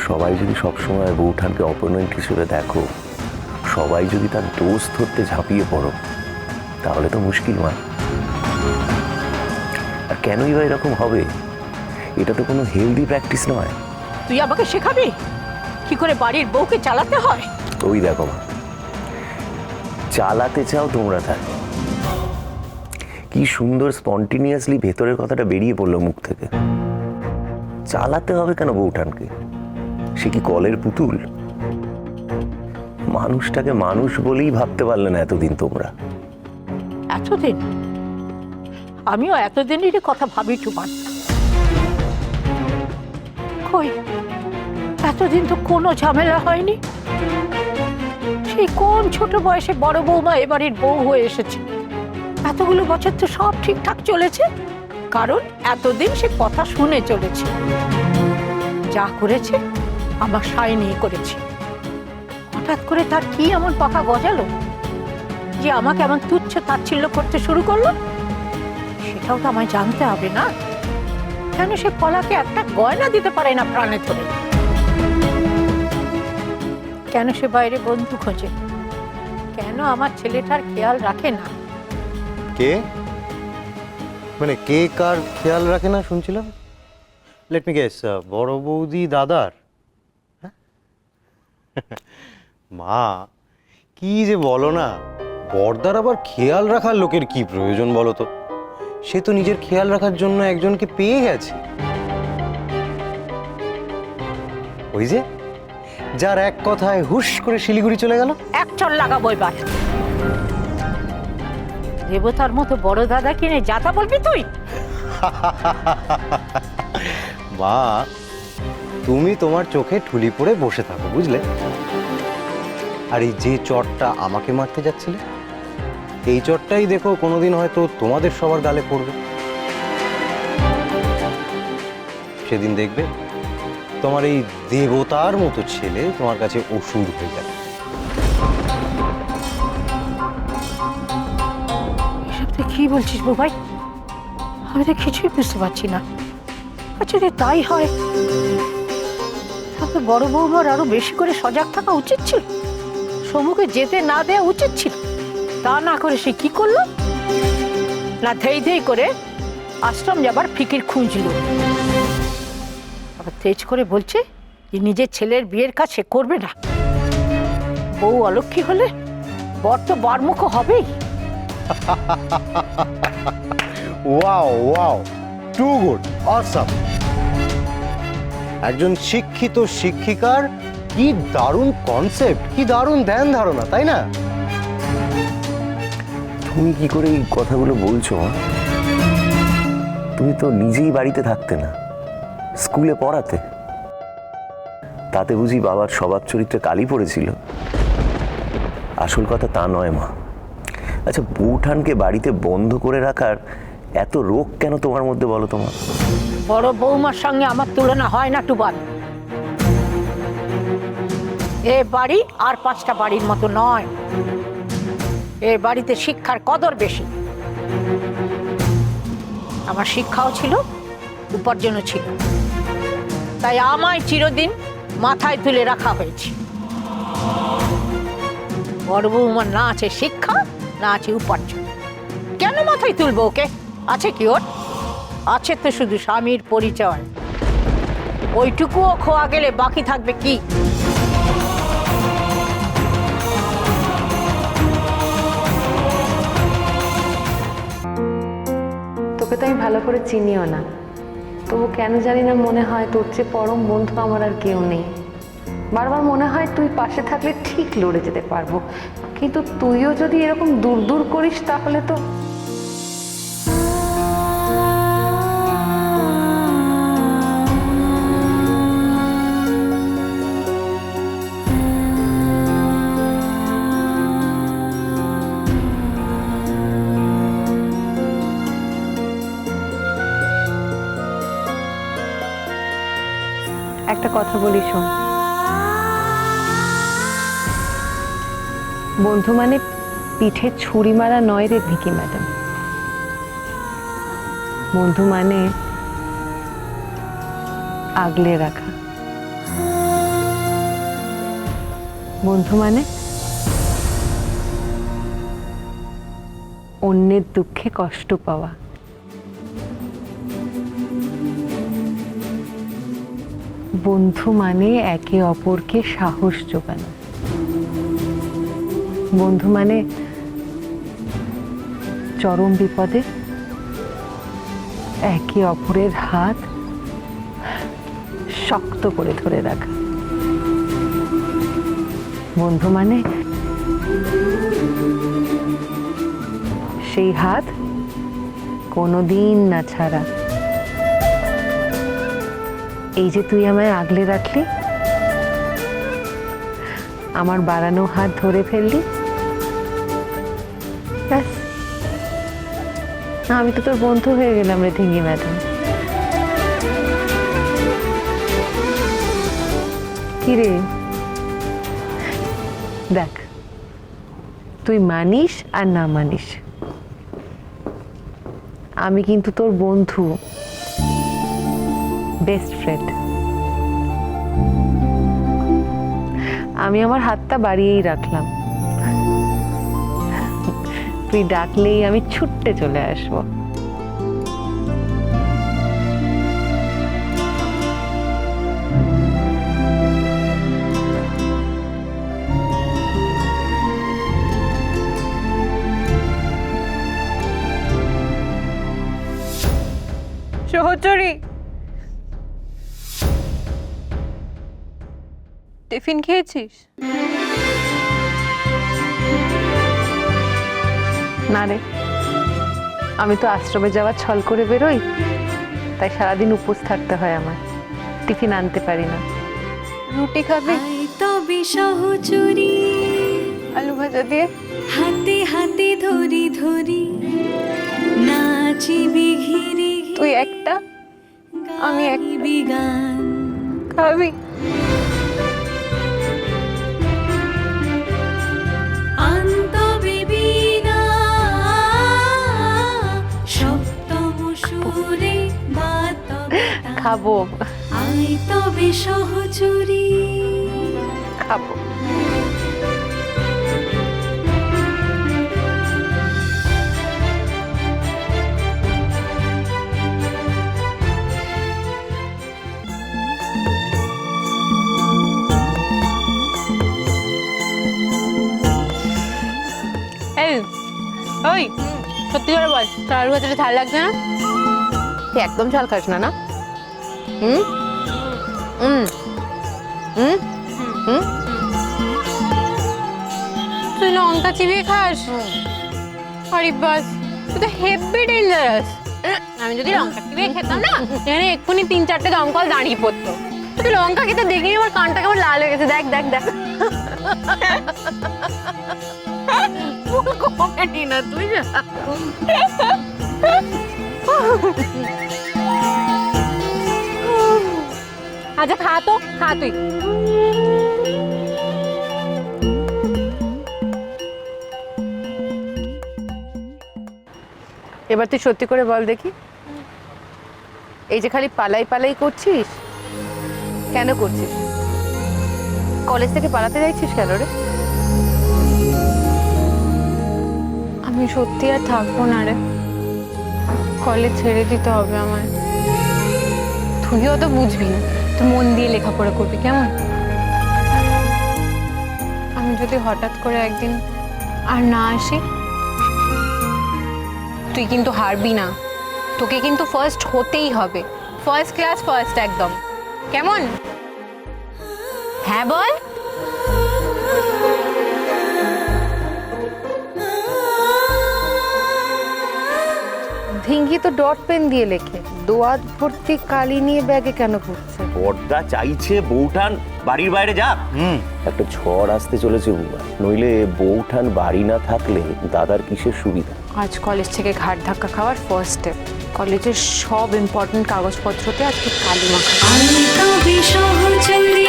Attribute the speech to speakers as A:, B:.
A: সবাই যদি সবসময় বৌঠানকে অপোনেন্ট হিসেবে দেখো, সবাই যদি তার দোষ ধরতে ঝাঁপিয়ে পড়ো, তাহলে তো মুশকিল মা। আর কেনই বা এরকম হবে? এটা তো কোনো হেলদি প্র্যাকটিস নয়।
B: তুই আমাকে শেখাবি কি করে বাড়ির বউকে চালাতে হয়?
A: ওই দেখো মা, চালাতে চাও তোমরা, তাই কি সুন্দর স্পন্টিনিয়াসলি ভেতরের কথাটা বেরিয়ে পড়লো মুখ থেকে। চালাতে হবে কেন বৌঠানকে? সে কি কলের পুতুল? মানুষটাকে মানুষ বলেই ভাবতে পারলে না এতদিন তোমরা।
B: এতদিন? আমিও এতদিনেরই কথা ভাবি টুমান। কই, এতদিন তো কোনো ঝামেলা হয়নি। সেই কোন ছোট বয়সে বড় বৌমা এবারের বউ হয়ে এসেছে। এতগুলো বছর তো সব ঠিকঠাক চলেছে, কারণ এতদিন সে কথা শুনে চলেছে। যা করেছে আমার সায় নিয়ে করেছে। হঠাৎ করে তার কি এমন পাকা গজালো যে আমাকে এমন তুচ্ছ তাচ্ছিল্য করতে শুরু করলো? সেটাও তো আমায় জানতে হবে না। কেন সে পলাকে একটা গয়না দিতে পারে না প্রাণে ধরে? কেন সে বাইরে বন্ধু খোঁজে? কেন আমার ছেলেটার খেয়াল রাখে না?
C: কে মানে কে কার খেয়াল রাখে না শুনছিলাম? লেট মি গেস, বড় বৌদি দাদার? মা কি যে বলো না, বড়দার আবার খেয়াল রাখার লোকের কি প্রয়োজন বলো তো? সে তো নিজের খেয়াল রাখার জন্য একজনকে পেয়ে গেছে। ওই যে যার এক কথায় হুশ করে শিলিগুড়ি চলে গেল।
B: এক চল লাগাবো এবার। দেবতার মতো বড় দাদা কিনে যাতা বলবি তুই?
C: মা তুমি তোমার চোখে ঠুলি পড়ে বসে থাকো, বুঝলে? আর এই যে চটটা আমাকে মারতে যাচ্ছিলে, এই চটটাই দেখো কোনোদিন হয়তো তোমাদের সবার গালে পড়বে। সেদিন দেখবে তোমার এই দেবতার মতো ছেলে তোমার কাছে অসুর হয়ে যাবে।
B: এসব তুই কি বলছিস ভাই? আমি তো কিছুই বুঝতে পারছি না। আর যদি তাই হয়, তাহলে বড় বৌমার আরো বেশি করে সজাগ থাকা উচিত ছিল। সমুখে যেতে না দেওয়া উচিত ছিল। তা না করে সে কি করলো? না ধেই ধেই করে আশ্রম যাবার ফিকির খুঁজল। আবার তেজ করে বলছে যে নিজের ছেলের বিয়ের কাজ সে করবে না। বউ অলক্ষী হলে বর তো বারমুখ হবেই।
C: Wow wow, too good, awesome. একজন শিক্ষিত শিক্ষিকার কি দারুণ কনসেপ্ট, কি দারুণ ধ্যান ধারণা, তাই না?
A: তুমি কি করে এই কথাগুলো বলছো মা? তুমি তো নিজেই বাড়িতে থাকতে না, স্কুলে পড়াতে। তাতে বুঝি বাবার স্বভাব চরিত্রে কালি পড়েছিল? আসল কথা তা নয় মা। আচ্ছা, বৌঠানকে বাড়িতে বন্ধ করে রাখার এত রোগ কেন তোমার মধ্যে বলো তোমার?
B: বড় বৌমার সঙ্গে আমার তুলনা হয় না টুবান। এ বাড়ি আর 5টা বাড়ির মতো নয়। এ বাড়িতে শিক্ষার কদর বেশি। আমার শিক্ষাও ছিল, উপার্জনও ছিল। তাই আমায় চিরদিন মাথায় তুলে রাখা হয়েছে। বড় বৌমার না আছে শিক্ষা, না আছে উপার্জন। কেন মাথায় তুলবো ওকে? আছে কি ওর? আছে তো শুধু স্বামীর পরিচয়। ওইটুকুও খোয়া গেলে বাকি থাকবে কি?
D: তোকে তো আমি ভালো করে চিনিও না, তবু কেন জানি না মনে হয় তোর চেয়ে পরম বন্ধু আমার আর কেউ নেই। বারবার মনে হয় তুই পাশে থাকলে ঠিক লড়ে যেতে পারবো, কিন্তু তুইও যদি এরকম দূর দূর করিস তাহলে তো। একটা কথা বলি শোন, বন্ধু মানে পিঠে ছুরি মারা নয় রে ভিকি ম্যাডাম। বন্ধু মানে আগলে রাখা। বন্ধু মানে অন্যের দুঃখে কষ্ট পাওয়া। বন্ধু মানে একে অপরকে সাহস জোগানো। বন্ধু মানে চরম বিপদে একে অপরের হাত শক্ত করে ধরে রাখা। বন্ধু মানে সেই হাত কোনোদিন না ছাড়া। এই যে তুই আমায় আগলে রাখলি, আমার বাড়ানো হাত ধরে ফেললি, ব্যাস, আমি তো তোর বন্ধু হয়ে গেলাম রে ধিঙ্গি ম্যাডাম। কি রে, দেখ, তুই মানিস আর না মানিস, আমি কিন্তু তোর বন্ধু, বেস্ট ফ্রেন্ড। আমি আমার হাতটা বাড়িয়েই রাখলাম, তুই ডাকলেই আমি ছুটতে চলে আসবো।
E: সহচরী, টিফিন খেয়েছিস?
D: না রে, আমি তো আশ্রমে যাওয়ার ছল করে বেরোই, তাই সারাদিন উপোস থাকতে হয় আমার, টিফিন আনতে পারি না।
E: রুটি খাবি?
F: তবে সহচরী
E: আলু ভাজা দিয়ে
F: হাতে হাতে ধরি ধরি নাচিবি ঘিরে
E: তুই একটা, আমি একটা।
F: গাইবি গান
E: খাবি?
F: আন্তবে বীণা সপ্তম সুরে বাতবে তান।
D: খাবো
F: আয় তবে সহচরী।
D: খাবো।
E: এই, ওই, সত্যি করে বল, তোর আলু ভাজাটা ঝাল লাগছে না?
D: তুই একদম ঝাল খাস না, না? হুম হুম হুম হুম।
E: তুই লঙ্কা চিবিয়ে খাস? আরে বাস, তুই তো হেভি ডেঞ্জারাস। আমি যদি লঙ্কা চিবিয়ে খেতাম না, এখানে এক্ষুনি 3-4টে দমকল দাঁড়িয়ে পড়তো। তুই লঙ্কা খেতে দেখিনি, আমার কানটা কেমন লাল হয়ে গেছে, দেখ দেখ দেখ। কমেডি না তুই। আচ্ছা খা তো, খা তুই।
D: এবার তুই সত্যি করে বল দেখি, এই যে খালি পালাই পালাই করছিস, কেন করছিস? কলেজ থেকে পালাতে যাচ্ছিস কেন রে?
E: আমি সত্যি আর থাকবো না রে, কলেজ ছেড়ে দিতে হবে আমায়। তুইও তো বুঝবি না, তুই মন দিয়ে লেখাপড়া করবি, কেমন? আমি যদি হঠাৎ করে একদিন আর না আসি, তুই কিন্তু হারবি না, তোকে কিন্তু ফার্স্ট হতেই হবে, ফার্স্ট ক্লাস ফার্স্ট একদম, কেমন? হ্যাঁ বল।
D: ধিঙ্গি তো ডট পেন দিয়ে লেখে, দোয়াত ভর্তি কালি নিয়ে ব্যাগে কেন ঘুরছে?
A: বড়দা চাইছে বউঠান বাড়ির বাইরে যাক। একটা ঝড় আসতে চলেছে বুবা, নইলে বউঠান বাড়ি না থাকলে দাদার কিসের সুবিধা?
E: আজ কলেজ থেকে ঘাট ধাক্কা খাওয়ার ফার্স্ট স্টেপ, কলেজের সব ইম্পর্টেন্ট কাগজপত্রতে আজকে কালি মাখা।
F: আয় তবে সহচরী।